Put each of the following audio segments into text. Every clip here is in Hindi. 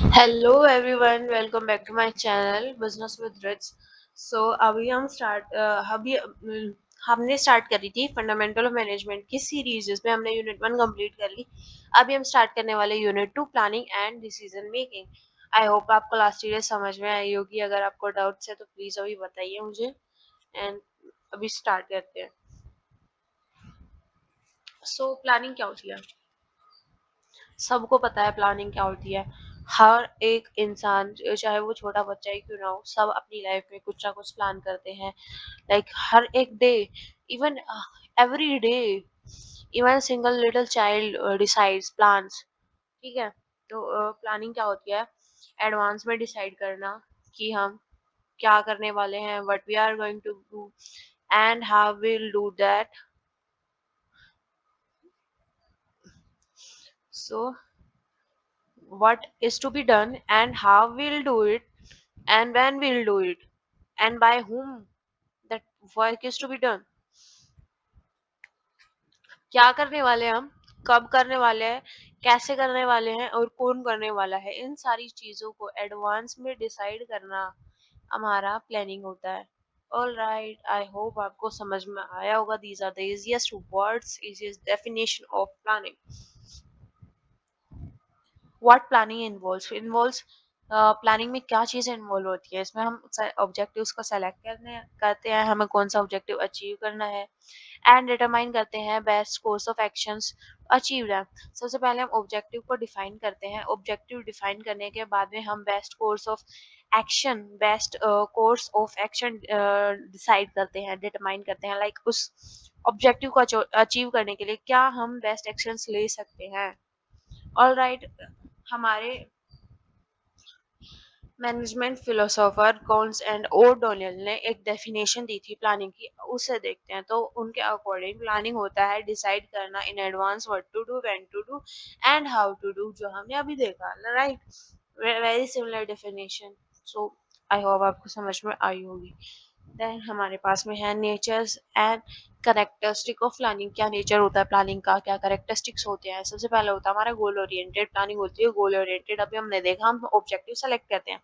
Hello everyone, welcome back to my channel business with Rich. So अभी हम हमने स्टार्ट करी थी फंडामेंटल ऑफ मैनेजमेंट की सीरीज, जिसमें हमने यूनिट 1 कंप्लीट कर ली। अभी हम स्टार्ट करने वाले unit 2, planning and decision making. I hope आपको लास्ट ईयर समझ में आई होगी। अगर आपको डाउट्स है तो प्लीज अभी बताइए मुझे। एंड अभी स्टार्ट करते हैं। सो प्लानिंग क्या होती है? सबको पता है प्लानिंग क्या होती है। हर एक इंसान, चाहे वो छोटा बच्चा ही क्यों ना हो, सब अपनी लाइफ में कुछ ना कुछ प्लान करते हैं। लाइक हर एक day, even every day, even single little child decides plans. ठीक है। तो प्लानिंग क्या होती है? एडवांस में डिसाइड करना कि हम क्या करने वाले हैं, what we are going to do and how will do that. So what is to be done and how we'll do it and when we'll do it and by whom that work is to be done। क्या करने वाले हैं हम, कब करने वाले हैं, कैसे करने वाले हैं और कौन करने वाला है, इन सारी चीजों को एडवांस में डिसाइड करना हमारा प्लानिंग होता है। ऑल राइट, आई होप आपको समझ में आया होगा। These are the easiest words, easiest definition of planning. What planning involves planning में क्या चीजें इन्वॉल्व होती है? इसमें हम ऑब्जेक्टिव्स को सेलेक्ट करते हैं, हमें कौन सा ऑब्जेक्टिव अचीव करना है, एंड डिटरमाइन करते हैं best course of actions achieve them. सबसे पहले हम ऑब्जेक्टिव को डिफाइन करते हैं। ऑब्जेक्टिव डिफाइन करने के बाद में हम best course of action decide करते हैं, डिटरमाइन करते हैं। लाइक उस ऑब्जेक्टिव को अचीव करने के लिए क्या हम बेस्ट एक्शंस ले सकते हैं। ऑल राइट, हमारे मैनेजमेंट फिलोसोफर कॉन्स एंड ओडोनियल ने एक डेफिनेशन दी थी प्लानिंग की, उसे देखते हैं। तो उनके अकॉर्डिंग प्लानिंग होता है डिसाइड करना in advance what to do, when to do and how to do, जो हमने अभी देखा। Right, very similar definition. So I hope आपको समझ में आई होगी। देन हमारे पास में है natures and characteristic of planning. क्या नेचर होता है प्लानिंग का, क्या करेक्टरिस्टिक्स होते हैं? सबसे पहले होता है हमारा गोल ओरिएंटेड प्लानिंग होती है। गोल ओरिएंटेड अभी हमने देखा, हम ऑब्जेक्टिव सेलेक्ट करते हैं।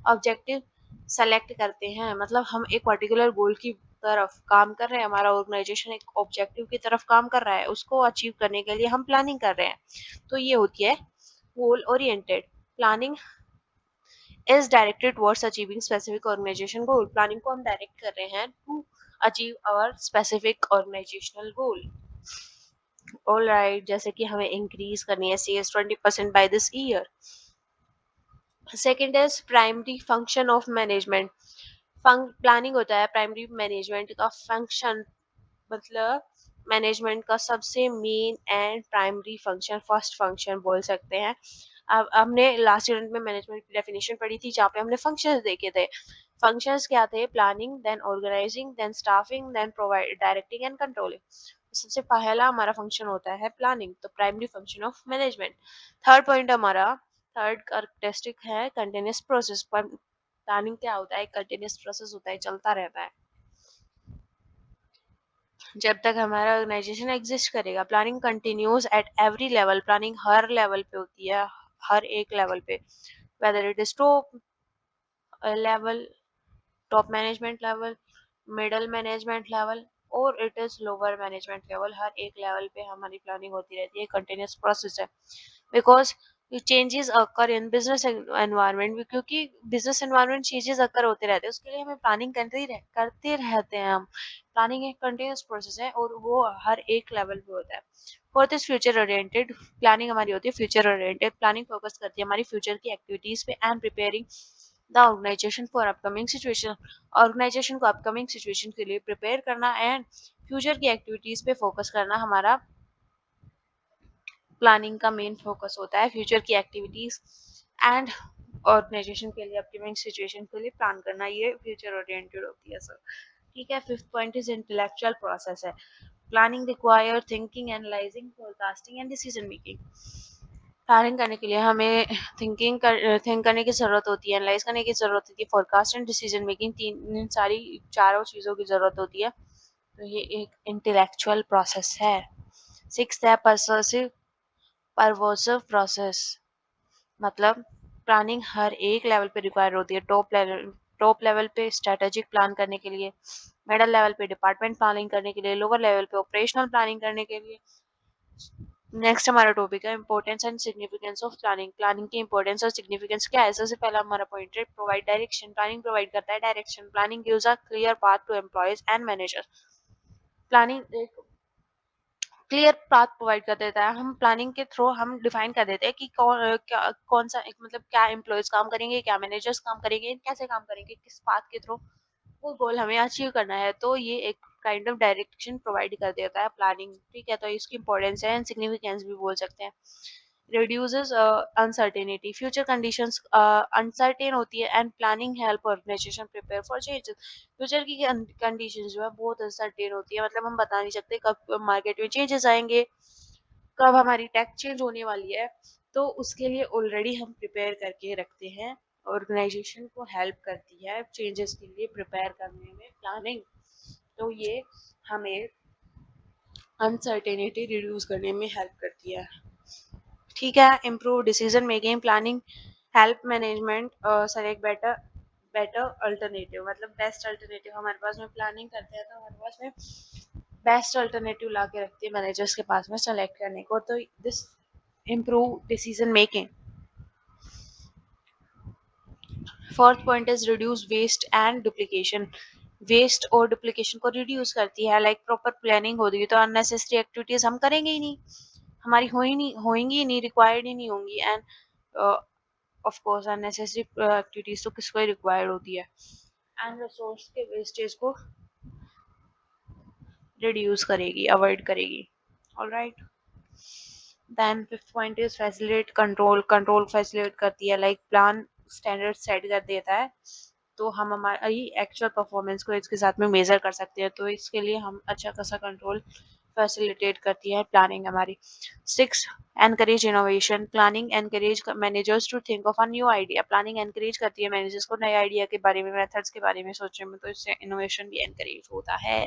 ऑब्जेक्टिव सेलेक्ट करते हैं मतलब हम एक पर्टिकुलर गोल की तरफ काम कर रहे हैं, हमारा ऑर्गेनाइजेशन एक ऑब्जेक्टिव की तरफ काम कर रहा है, उसको अचीव करने के लिए हम प्लानिंग कर रहे हैं। तो ये होती है goal oriented planning. Is directed towards achieving specific organization goal. Planning को हम डायरेक्ट कर रहे हैं to achieve our specific organizational goal. All right, जैसे कि हमें इंक्रीज करनी है sales 20% by this year. Second is primary function of management. Planning होता है प्राइमरी मैनेजमेंट का फंक्शन, मतलब मैनेजमेंट का सबसे main and primary function, first function बोल सकते हैं। अब हमने लास्ट यूनिट में मैनेजमेंट की डेफिनेशन पढ़ी थी, जहाँ पे हमने फंक्शंस देखे थे। फंक्शंस क्या थे? Planning, then organizing, then staffing, then provide directing and controlling. सबसे पहला हमारा फंक्शन होता है प्लानिंग, तो primary function of management. Third point हमारा, थर्ड कैरेक्टरिस्टिक है कंटिन्यूअस प्रोसेस। पर प्लानिंग क्या होता है? कंटिन्यूअस प्रोसेस होता है, चलता रहता है जब तक हमारा ऑर्गेनाइजेशन एग्जिस्ट करेगा। Planning continues at every level. Planning हर लेवल पे होती है, हर एक लेवल पे, whether it is top level, top management level, middle management level और it is lower management level. हर एक लेवल पे हमारी प्लानिंग होती रहती है, कंटिन्यूस प्रोसेस है। Because changes occur in business environment, क्योंकि बिजनेस एनवायरनमेंट चेंजेस अकर होते रहते हैं, उसके लिए हमें प्लानिंग करते रहते हैं हम। प्लानिंग एक कंटिन्यूस प्रोसेस है और वो हर एक लेवल पे होता है। Fourth is future oriented. Planning हमारी होती है फ्यूचर ओरिएंटेड। प्लानिंग फोकस करती है हमारी फ्यूचर की एक्टिविटीज पे and preparing the organization for upcoming situation. Organization को अपकमिंग सिचुएशन के लिए प्रिपेयर करना एंड फ्यूचर की एक्टिविटीज पे फोकस करना हमारा प्लानिंग का मेन फोकस होता है। फ्यूचर की एक्टिविटीज एंड ऑर्गेनाइजेशन के लिए अपकमिंग सिचुएशन के लिए प्लान करना, ये फ्यूचर ओरिएंटेड होती है सर। ठीक है। Fifth point is intellectual process है। Planning require thinking, analysing, forecasting and decision making. Planning करने के लिए हमें थिंक करने की जरूरत होती है, एनालाइज करने की जरूरत होती है, फोरकास्ट एंड डिसीजन मेकिंग, तीन सारी चारों चीजों की जरूरत होती है। तो ये एक इंटेलेक्चुअल प्रोसेस है। सिक्स्थ है परवोसिव प्रोसेस, मतलब प्लानिंग हर एक लेवल पे रिक्वायर होती है। टॉप लेवल पे स्ट्रेटेजिक प्लान करने के लिए, मिडल लेवल पे डिपार्टमेंट प्लानिंग करने के लिए, लोअर लेवल पे ऑपरेशनल प्लानिंग करने के लिए। नेक्स्ट हमारा टॉपिक है importance and significance of planning. Planning की इंपॉर्टेंस और सिग्निफिकेंस क्या है? सबसे पहला हमारा पॉइंट है प्रोवाइड डायरेक्शन। प्लानिंग प्रोवाइड करता है direction. Planning gives a clear path to employees and managers. Planning एक क्लियर पाथ प्रोवाइड कर देता है। हम प्लानिंग के थ्रू हम डिफाइन कर देते हैं कि कौन सा एक मतलब क्या एम्प्लॉयज काम करेंगे, क्या मैनेजर्स काम करेंगे, कैसे काम करेंगे, किस पाथ के थ्रू वो गोल हमें अचीव करना है। तो ये एक काइंड ऑफ डायरेक्शन प्रोवाइड कर देता है प्लानिंग, ठीक है। तो इसकी इंपॉर्टेंस है एंड सिग्निफिकेंस भी बोल सकते हैं। reduces uncertainty, future conditions uncertain होती है and planning help organization prepare for changes। Future की कंडीशन जो है बहुत अनसर्टेन होती है, मतलब हम बता नहीं सकते कब मार्केट में चेंजेस आएंगे, कब हमारी टैक्स चेंज होने वाली है। तो उसके लिए ऑलरेडी हम प्रिपेयर करके रखते हैं। ऑर्गेनाइजेशन को हेल्प करती है चेंजेस के लिए प्रिपेयर करने में प्लानिंग। तो ये हमें अनसर्टेनिटी रिड्यूस करने में हेल्प करती है, ठीक है। Improve decision making. Planning help management select better better alternative, मतलब बेस्ट अल्टरनेटिव हमारे पास में प्लानिंग करते हैं तो हमारे पास में बेस्ट अल्टरनेटिव ला के रखती है मैनेजर्स के पास में सेलेक्ट करने को। तो this improve decision making. Fourth point is reduce waste and duplication. Waste और डुप्लीकेशन को रिड्यूस करती है। लाइक प्रॉपर प्लानिंग होगी तो अननेसेसरी एक्टिविटीज हम करेंगे ही नहीं, हमारी होएंगी ही नहीं, रिक्वायर्ड ही नहीं होंगी। And of course unnecessary activities तो किसको ही रिक्वायर्ड होती है। एंड रिसोर्स के वेस्टेज को रिड्यूस करेगी, अवॉइड करेगी। Alright, then fifth point is facilitate control. Control facilitate करती है, लाइक प्लान स्टैंडर्ड सेट कर देता है तो हम हमारी एक्चुअल परफॉर्मेंस को इसके साथ में मेजर कर सकते हैं। तो इसके लिए हम अच्छा खासा कंट्रोल फैसिलिटेट करती है प्लानिंग हमारी। Six, encourage innovation. Planning encourage managers to think of a new idea. Planning encourage करती है मैनेजर्स को नए आइडिया के बारे में, मेथड्स के बारे में सोचने में, तो इससे इनोवेशन भी एनकरेज होता है।